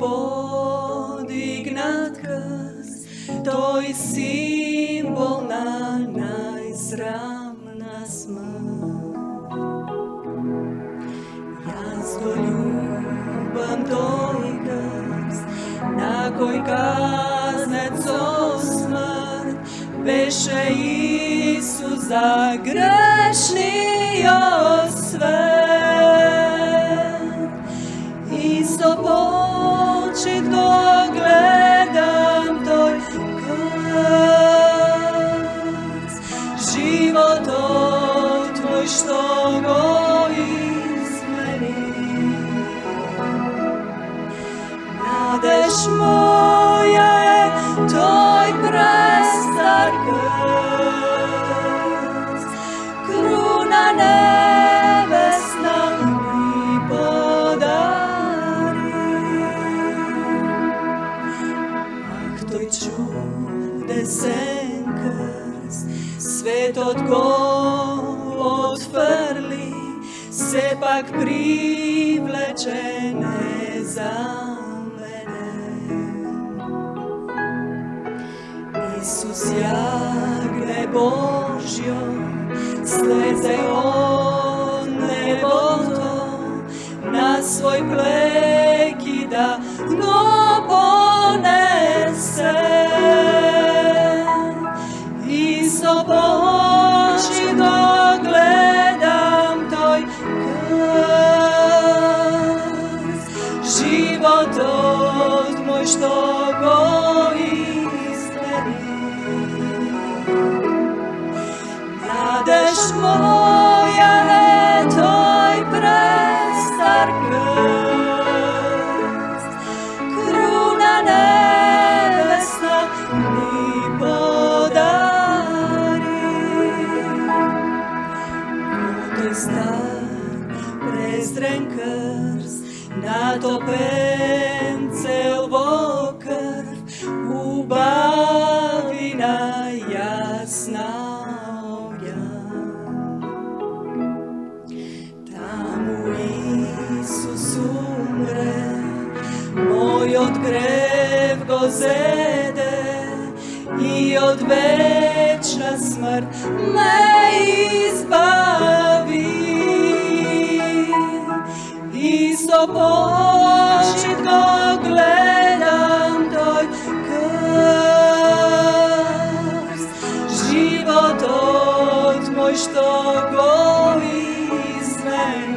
подигнат крст, тој символ на најсрамна смрт. Јас го љубам тој крст, на кој казнет со смрт, беше Исус за грешниот свет. И со почит го гледам тој крст, животот твој што го измени. Надеж моја е тој престар крст, круна небесна ми подари. Ах, тој чудесен крст, светот го отфрли, сепак привлечен е за Исус јагне Божјо, слезе од небото, на свој плеки да го понесе. И со почит го гледам тој крст, животот мој што го Надеж моја е тој престар крст, круна небесна ми подари. Тој стар презрен крст, натопен цел во крв, убавина јасна. Исус умре, мојот грев го зеде и од вечна смрт ме избави. И со почит го гледам тој крст, животот мој што го измени.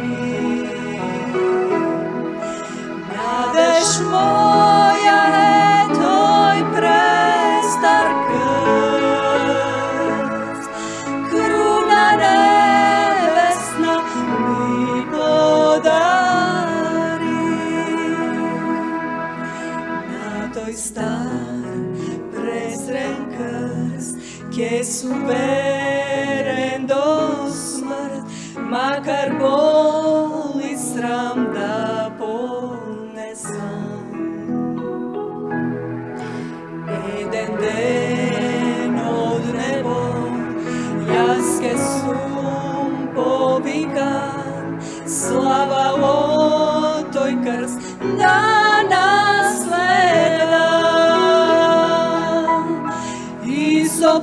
Надеж моја е тој престар крст, круна небесна ми подари. На тој стар презрен крст ќе сум верен до смрт, макар бол и срам да еден ден од небо јас ке сум повикан, слава од тој крст да наследам. И со